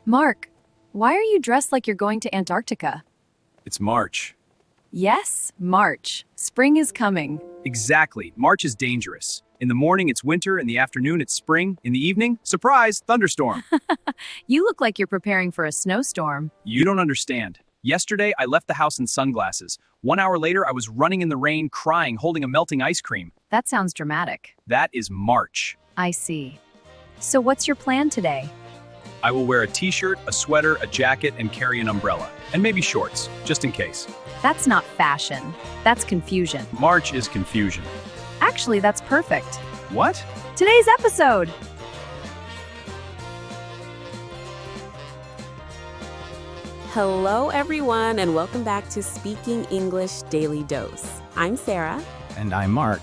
Mark, why are you dressed like you're going to Antarctica? It's March. Yes, March. Spring is coming. Exactly. March is dangerous. In the morning, it's winter. In the afternoon, it's spring. In the evening, surprise, thunderstorm. You look like you're preparing for a snowstorm. You don't understand. Yesterday, I left the house in sunglasses. 1 hour later, I was running in the rain, crying, holding a melting ice cream. That sounds dramatic. That is March. I see. So what's your plan today? I will wear a t-shirt, a sweater, a jacket, and carry an umbrella. And maybe shorts, just in case. That's not fashion. That's confusion. March is confusion. Actually, that's perfect. What? Today's episode. Hello, everyone, and welcome back to Speaking English Daily Dose. I'm Sarah. And I'm Mark.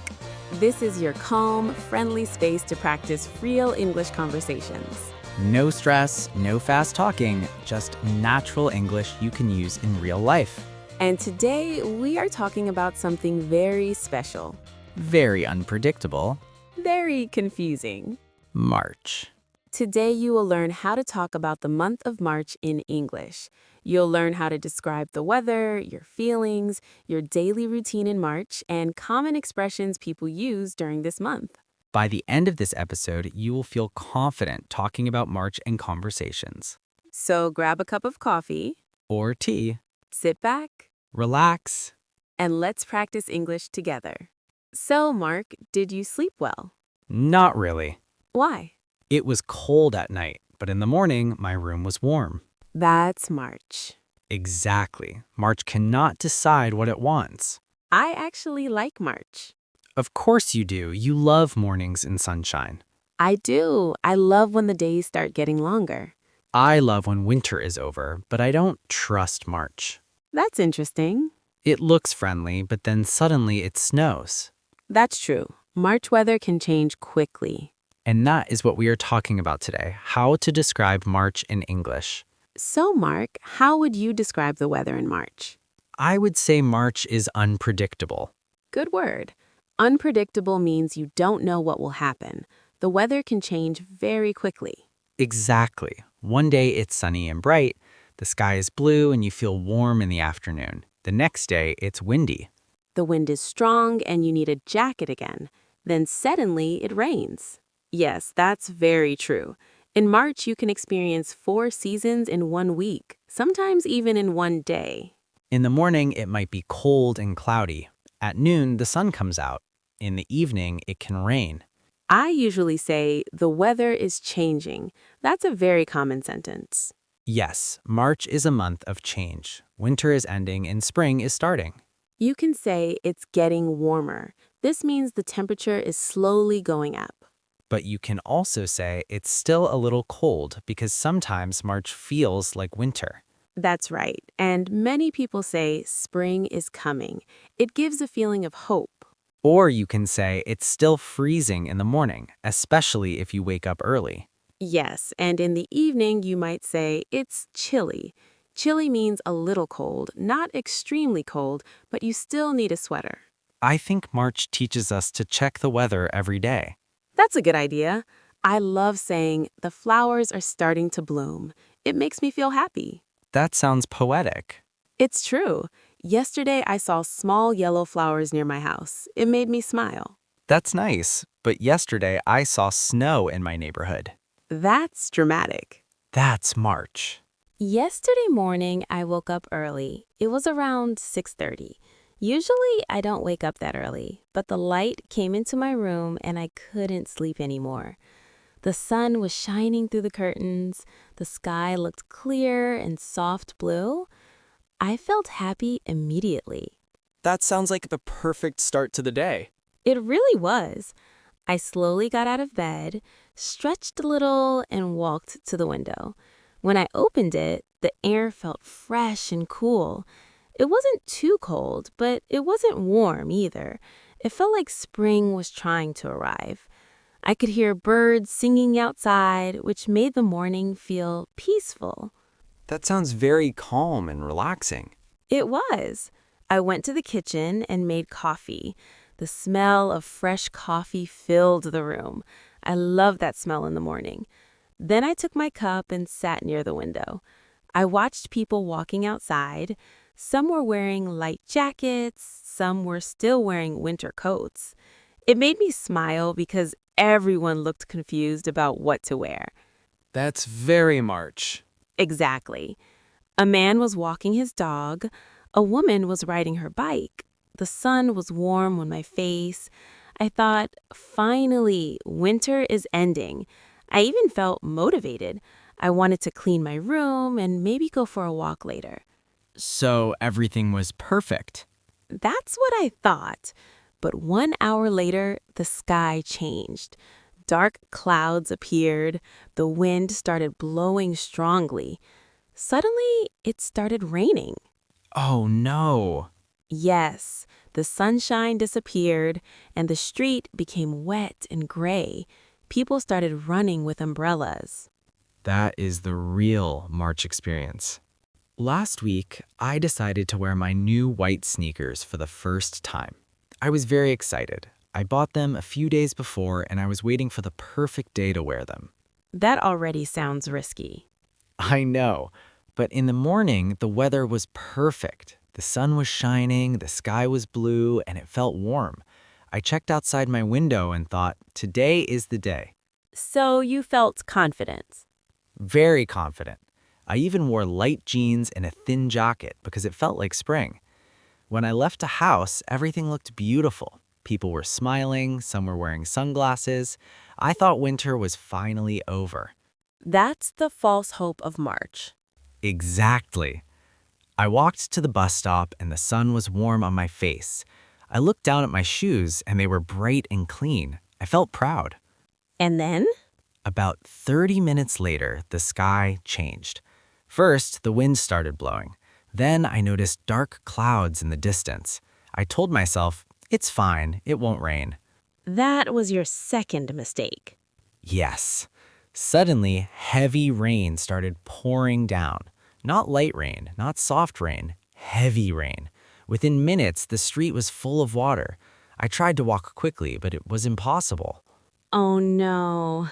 This is your calm, friendly space to practice real English conversations. No stress, no fast talking, just natural English you can use in real life. And today, we are talking about something very special, Very unpredictable. very confusing. March. Today, you will learn how to talk about the month of March in English. You'll learn how to describe the weather, your feelings, your daily routine in March, and common expressions people use during this month. By the end of this episode, you will feel confident talking about March in conversations. So grab a cup of coffee, Or tea. sit back, Relax. and let's practice English together. So, Mark, did you sleep well? Not really. Why? It was cold at night, but in the morning, my room was warm. That's March. Exactly. March cannot decide what it wants. I actually like March. Of course you do. You love mornings in sunshine. I do. I love when the days start getting longer. I love when winter is over, but I don't trust March. That's interesting. It looks friendly, but then suddenly it snows. That's true. March weather can change quickly. And that is what we are talking about today, how to describe March in English. So, Mark, how would you describe the weather in March? I would say March is unpredictable. Good word. Unpredictable means you don't know what will happen. The weather can change very quickly. Exactly. One day it's sunny and bright, the sky is blue and you feel warm in the afternoon. The next day it's windy. The wind is strong and you need a jacket again. Then suddenly it rains. Yes, that's very true. In March, you can experience 4 seasons in 1 week, sometimes even in 1 day. In the morning it might be cold and cloudy. At noon the sun comes out. In the evening it can rain. I usually say, the weather is changing. That's a very common sentence. Yes, March is a month of change. Winter is ending and spring is starting. You can say it's getting warmer. This means the temperature is slowly going up. But you can also say it's still a little cold because sometimes March feels like winter. That's right. And many people say spring is coming. It gives a feeling of hope. Or you can say it's still freezing in the morning, especially if you wake up early. Yes, and in the evening you might say it's chilly. Chilly means a little cold, not extremely cold, but you still need a sweater. I think March teaches us to check the weather every day. That's a good idea. I love saying the flowers are starting to bloom. It makes me feel happy. That sounds poetic. It's true. Yesterday I saw small yellow flowers near my house. It made me smile. That's nice, but yesterday I saw snow in my neighborhood. That's dramatic. That's March. Yesterday morning, I woke up early. It was around 6:30. Usually, I don't wake up that early, but the light came into my room and I couldn't sleep anymore. The sun was shining through the curtains. The sky looked clear and soft blue. I felt happy immediately. That sounds like the perfect start to the day. It really was. I slowly got out of bed, stretched a little, and walked to the window. When I opened it, the air felt fresh and cool. It wasn't too cold, but it wasn't warm either. It felt like spring was trying to arrive. I could hear birds singing outside, which made the morning feel peaceful. That sounds very calm and relaxing. It was. I went to the kitchen and made coffee. The smell of fresh coffee filled the room. I love that smell in the morning. Then I took my cup and sat near the window. I watched people walking outside. Some were wearing light jackets, some were still wearing winter coats. It made me smile because everyone looked confused about what to wear. That's very March. Exactly. A man was walking his dog. A woman was riding her bike. The sun was warm on my face. I thought, finally, winter is ending. I even felt motivated. I wanted to clean my room and maybe go for a walk later. So everything was perfect. That's what I thought. But 1 hour later, the sky changed. Dark clouds appeared. The wind started blowing strongly. Suddenly, it started raining. Oh no. Yes, the sunshine disappeared, and the street became wet and gray. People started running with umbrellas. That is the real March experience. Last week, I decided to wear my new white sneakers for the first time. I was very excited. I bought them a few days before, and I was waiting for the perfect day to wear them. That already sounds risky. I know, but in the morning, the weather was perfect. The sun was shining, the sky was blue, and it felt warm. I checked outside my window and thought, today is the day. So you felt confident. Very confident. I even wore light jeans and a thin jacket because it felt like spring. When I left the house, everything looked beautiful. People were smiling, some were wearing sunglasses. I thought winter was finally over. That's the false hope of March. Exactly. I walked to the bus stop and the sun was warm on my face. I looked down at my shoes and they were bright and clean. I felt proud. And then? About 30 minutes later, the sky changed. First, the wind started blowing. Then I noticed dark clouds in the distance. I told myself, it's fine, it won't rain. That was your second mistake. Yes. Suddenly, heavy rain started pouring down. Not light rain, not soft rain, heavy rain. Within minutes, the street was full of water. I tried to walk quickly, but it was impossible. Oh no.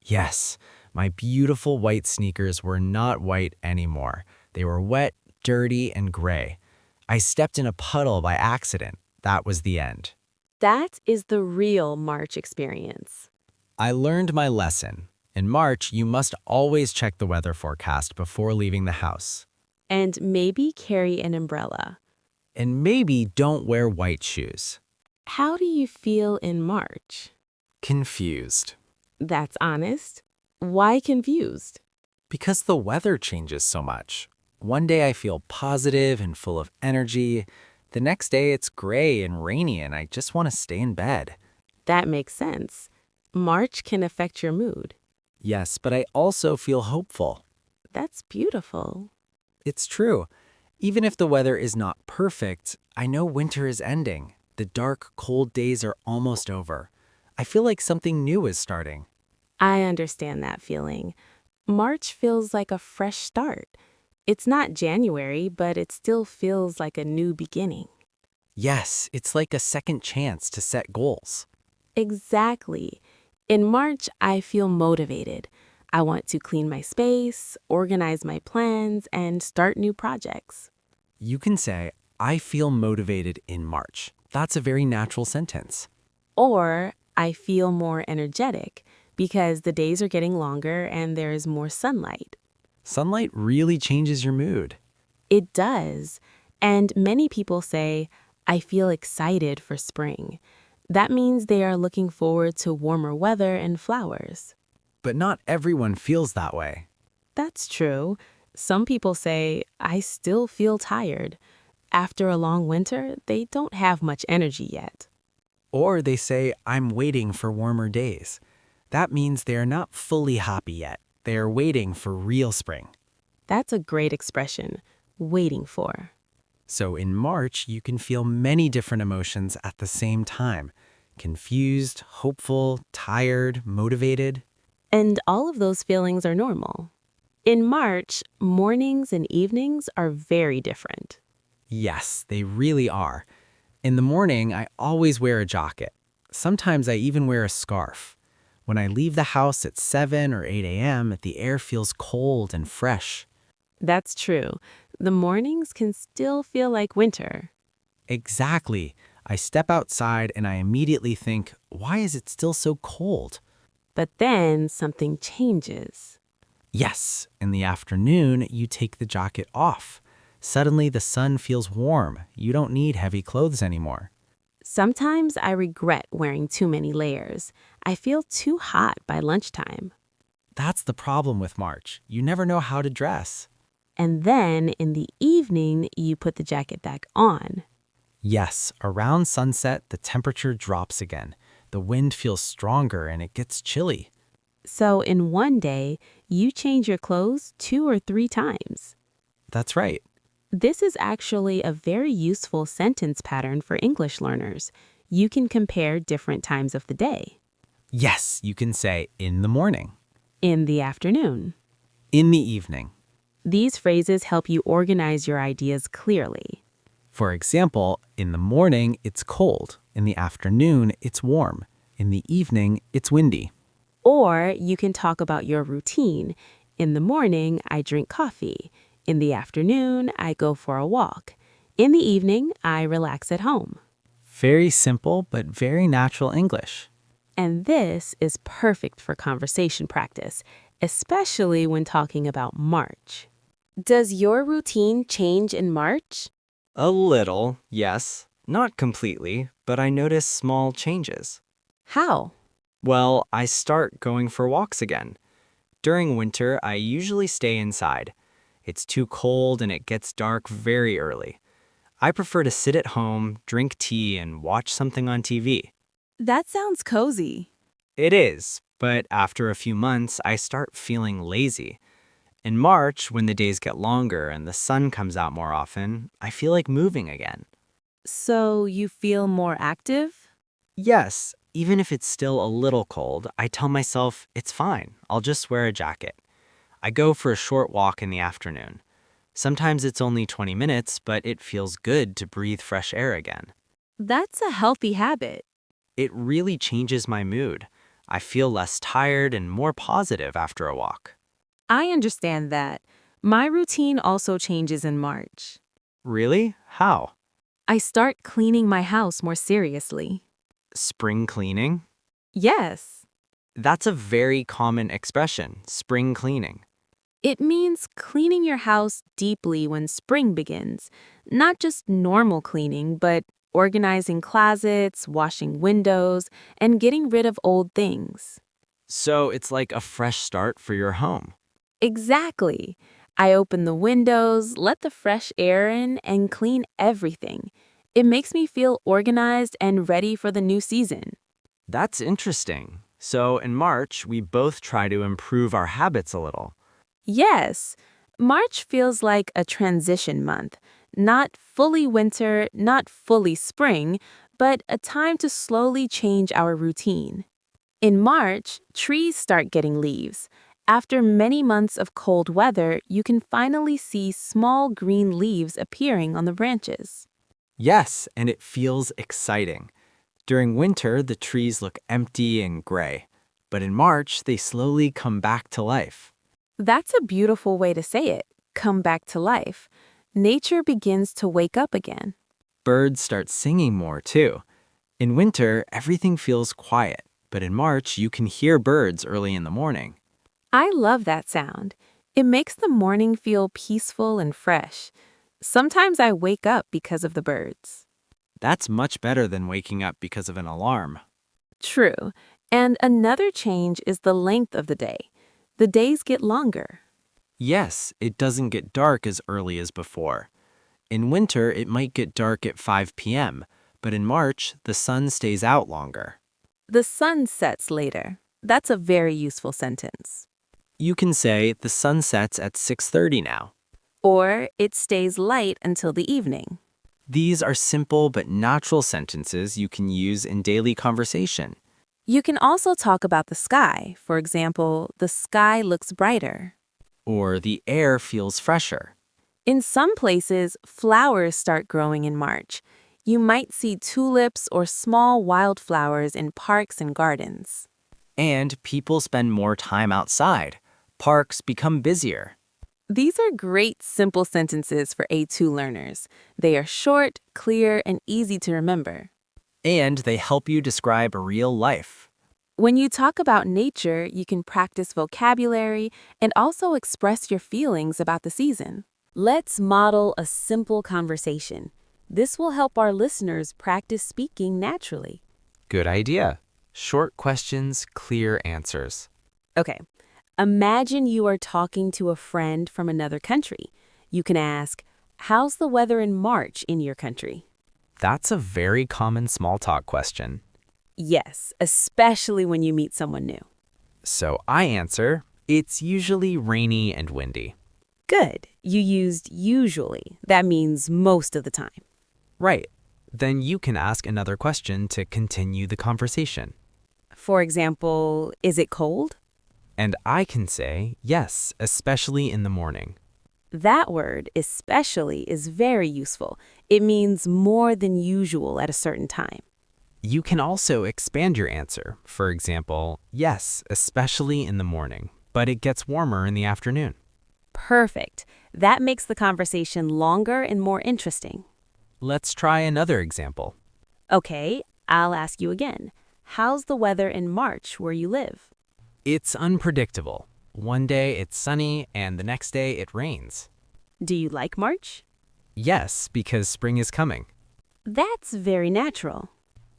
Yes, my beautiful white sneakers were not white anymore. They were wet, dirty, and gray. I stepped in a puddle by accident. That was the end. That is the real March experience. I learned my lesson. In March, you must always check the weather forecast before leaving the house. And maybe carry an umbrella. And maybe don't wear white shoes. How do you feel in March? Confused. That's honest. Why confused? Because the weather changes so much. One day I feel positive and full of energy. The next day it's gray and rainy and I just want to stay in bed. That makes sense. March can affect your mood. Yes, but I also feel hopeful. That's beautiful. It's true. Even if the weather is not perfect, I know winter is ending. The dark, cold days are almost over. I feel like something new is starting. I understand that feeling. March feels like a fresh start. It's not January, but it still feels like a new beginning. Yes, it's like a second chance to set goals. Exactly. In March, I feel motivated. I want to clean my space, organize my plans, and start new projects. You can say, I feel motivated in March. That's a very natural sentence. Or I feel more energetic because the days are getting longer and there is more sunlight. Sunlight really changes your mood. It does. And many people say, I feel excited for spring. That means they are looking forward to warmer weather and flowers. But not everyone feels that way. That's true. Some people say, I still feel tired. After a long winter, they don't have much energy yet. Or they say, I'm waiting for warmer days. That means they are not fully happy yet. They are waiting for real spring. That's a great expression, waiting for. So in March, you can feel many different emotions at the same time. Confused, hopeful, tired, motivated. And all of those feelings are normal. In March, mornings and evenings are very different. Yes, they really are. In the morning, I always wear a jacket. Sometimes I even wear a scarf. When I leave the house at 7 or 8 a.m., the air feels cold and fresh. That's true. The mornings can still feel like winter. Exactly. I step outside and I immediately think, why is it still so cold? But then something changes. Yes, in the afternoon, you take the jacket off. Suddenly, the sun feels warm. You don't need heavy clothes anymore. Sometimes I regret wearing too many layers. I feel too hot by lunchtime. That's the problem with March. You never know how to dress. And then in the evening, you put the jacket back on. Yes, around sunset, the temperature drops again. The wind feels stronger and it gets chilly. So in one day, you change your clothes 2 or 3 times. That's right. This is actually a very useful sentence pattern for English learners. You can compare different times of the day. Yes, you can say in the morning, In the afternoon. in the evening. These phrases help you organize your ideas clearly. For example, in the morning, it's cold. In the afternoon, it's warm. In the evening, it's windy. Or you can talk about your routine. In the morning, I drink coffee. In the afternoon, I go for a walk. In the evening, I relax at home. Very simple, but very natural English. And this is perfect for conversation practice, especially when talking about March. Does your routine change in March? A little, yes. Not completely, but I notice small changes. How? Well, I start going for walks again. During winter, I usually stay inside. It's too cold and it gets dark very early. I prefer to sit at home, drink tea, and watch something on TV. That sounds cozy. It is, but after a few months, I start feeling lazy. In March, when the days get longer and the sun comes out more often, I feel like moving again. So you feel more active? Yes, even if it's still a little cold, I tell myself it's fine, I'll just wear a jacket. I go for a short walk in the afternoon. Sometimes it's only 20 minutes, but it feels good to breathe fresh air again. That's a healthy habit. It really changes my mood. I feel less tired and more positive after a walk. I understand that. My routine also changes in March. Really? How? I start cleaning my house more seriously. Spring cleaning? Yes. That's a very common expression, spring cleaning. It means cleaning your house deeply when spring begins. Not just normal cleaning, but organizing closets, washing windows, and getting rid of old things. So it's like a fresh start for your home. Exactly. I open the windows, let the fresh air in, and clean everything. It makes me feel organized and ready for the new season. That's interesting. So in March, we both try to improve our habits a little. Yes, March feels like a transition month. Not fully winter, not fully spring, but a time to slowly change our routine. In March, trees start getting leaves. After many months of cold weather, you can finally see small green leaves appearing on the branches. Yes, and it feels exciting. During winter, the trees look empty and gray. But in March, they slowly come back to life. That's a beautiful way to say it. Come back to life. Nature begins to wake up again. Birds start singing more, too. In winter, everything feels quiet. But in March, you can hear birds early in the morning. I love that sound. It makes the morning feel peaceful and fresh. Sometimes I wake up because of the birds. That's much better than waking up because of an alarm. True. And another change is the length of the day. The days get longer. Yes, it doesn't get dark as early as before. In winter, it might get dark at 5 p.m., but in March, the sun stays out longer. The sun sets later. That's a very useful sentence. You can say the sun sets at 6:30 now. Or it stays light until the evening. These are simple but natural sentences you can use in daily conversation. You can also talk about the sky. For example, the sky looks brighter. Or the air feels fresher. In some places, flowers start growing in March. You might see tulips or small wildflowers in parks and gardens. And people spend more time outside. Parks become busier. These are great simple sentences for A2 learners. They are short, clear, and easy to remember. And they help you describe real life. When you talk about nature, you can practice vocabulary and also express your feelings about the season. Let's model a simple conversation. This will help our listeners practice speaking naturally. Good idea. Short questions, clear answers. Okay, imagine you are talking to a friend from another country. You can ask, "How's the weather in March in your country?" That's a very common small talk question. Yes, especially when you meet someone new. So I answer, it's usually rainy and windy. Good. You used usually. That means most of the time. Right. Then you can ask another question to continue the conversation. For example, is it cold? And I can say, yes, especially in the morning. That word, especially, is very useful. It means more than usual at a certain time. You can also expand your answer. For example, yes, especially in the morning, but it gets warmer in the afternoon. Perfect. That makes the conversation longer and more interesting. Let's try another example. Okay, I'll ask you again. How's the weather in March where you live? It's unpredictable. One day it's sunny and the next day it rains. Do you like March? Yes, because spring is coming. That's very natural.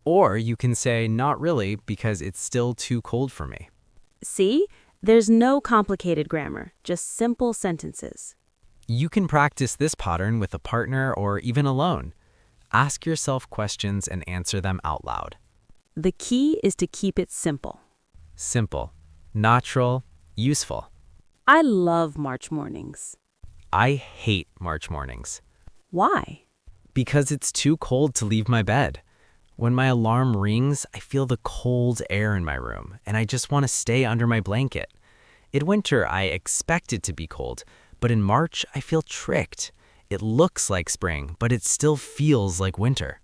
Or you can say not really because it's still too cold for me. See? There's no complicated grammar, just simple sentences. You can practice this pattern with a partner or even alone. Ask yourself questions and answer them out loud. The key is to keep it simple. Simple, natural, useful. I love March mornings. I hate March mornings Why? because it's too cold to leave my bed. When my alarm rings, I feel the cold air in my room, and I just want to stay under my blanket. In winter, I expect it to be cold, but in March, I feel tricked. It looks like spring, but it still feels like winter.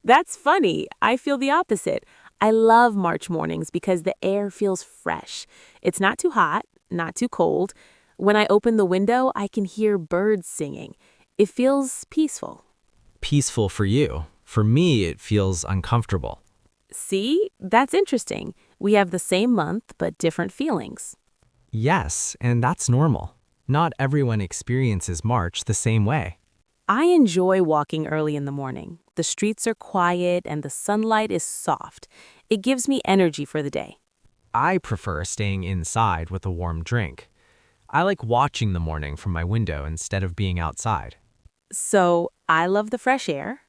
That's funny. I feel the opposite. I love March mornings because the air feels fresh. It's not too hot, not too cold. When I open the window, I can hear birds singing. It feels peaceful. Peaceful for you. For me, it feels uncomfortable. See? That's interesting. We have the same month, but different feelings. Yes, and that's normal. Not everyone experiences March the same way. I enjoy walking early in the morning. The streets are quiet and the sunlight is soft. It gives me energy for the day. I prefer staying inside with a warm drink. I like watching the morning from my window instead of being outside. So I love the fresh air.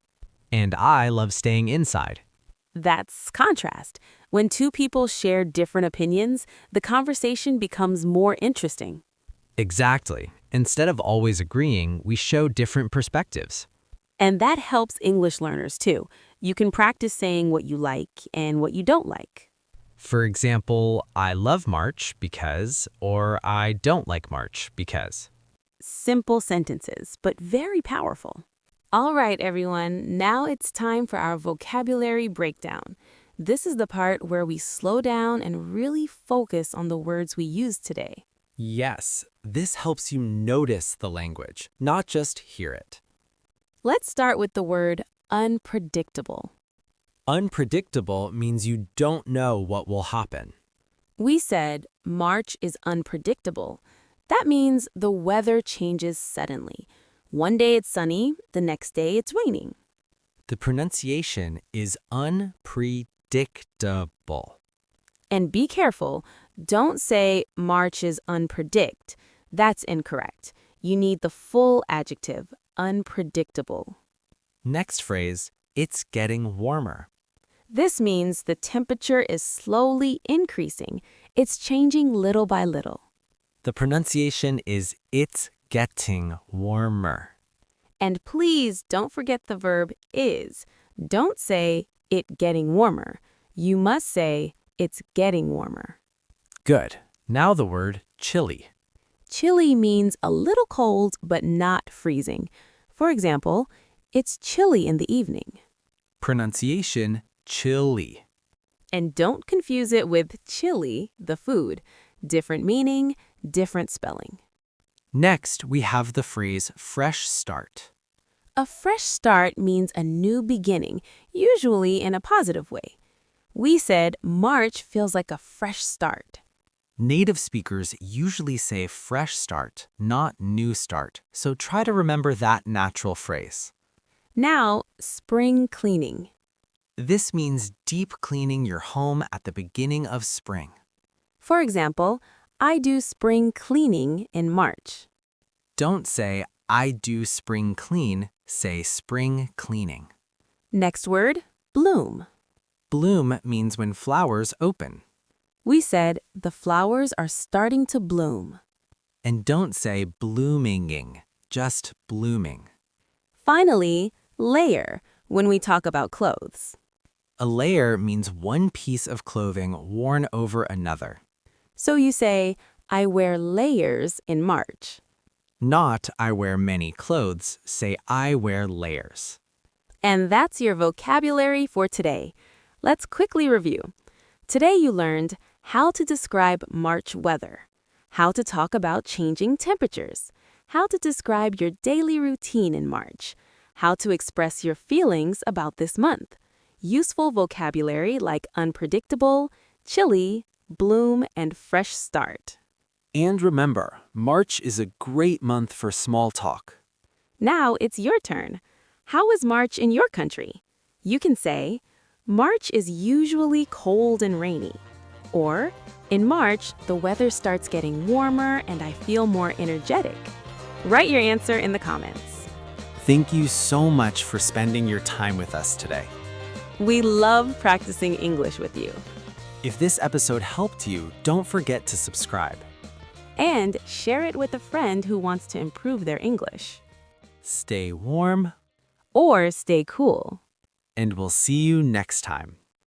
And I love staying inside. That's contrast. When two people share different opinions, the conversation becomes more interesting. Exactly. Instead of always agreeing, we show different perspectives. And that helps English learners too. You can practice saying what you like and what you don't like. For example, I love March because, or I don't like March because. Simple sentences, but very powerful. All right, everyone, now it's time for our vocabulary breakdown. This is the part where we slow down and really focus on the words we use today. Yes, this helps you notice the language, not just hear it. Let's start with the word unpredictable. Unpredictable means you don't know what will happen. We said March is unpredictable. That means the weather changes suddenly. One day it's sunny, the next day it's raining. The pronunciation is unpredictable. And be careful, don't say March is unpredict. That's incorrect. You need the full adjective, unpredictable. Next phrase, it's getting warmer. This means the temperature is slowly increasing. It's changing little by little. The pronunciation is it's getting warmer. And please don't forget the verb is. Don't say it getting warmer. You must say it's getting warmer. Good. Now the word chilly. Chilly means a little cold but not freezing. For example, it's chilly in the evening. Pronunciation chilly. And don't confuse it with chili, the food. Different meaning, different spelling. Next, we have the phrase fresh start. A fresh start means a new beginning, usually in a positive way. We said March feels like a fresh start. Native speakers usually say fresh start, not new start, so try to remember that natural phrase. Now, spring cleaning. This means deep cleaning your home at the beginning of spring. For example, I do spring cleaning in March. Don't say, I do spring clean, say spring cleaning. Next word, bloom. Bloom means when flowers open. We said the flowers are starting to bloom. And don't say bloominging, just blooming. Finally, layer when we talk about clothes. A layer means one piece of clothing worn over another. So you say, I wear layers in March. Not I wear many clothes, say I wear layers. And that's your vocabulary for today. Let's quickly review. Today you learned how to describe March weather, how to talk about changing temperatures, how to describe your daily routine in March, how to express your feelings about this month, useful vocabulary like unpredictable, chilly, bloom, and fresh start. And remember, March is a great month for small talk. Now it's your turn. How is March in your country? You can say, March is usually cold and rainy. Or, in March, the weather starts getting warmer and I feel more energetic. Write your answer in the comments. Thank you so much for spending your time with us today. We love practicing English with you. If this episode helped you, don't forget to subscribe. And share it with a friend who wants to improve their English. Stay warm, Or stay cool. and we'll see you next time.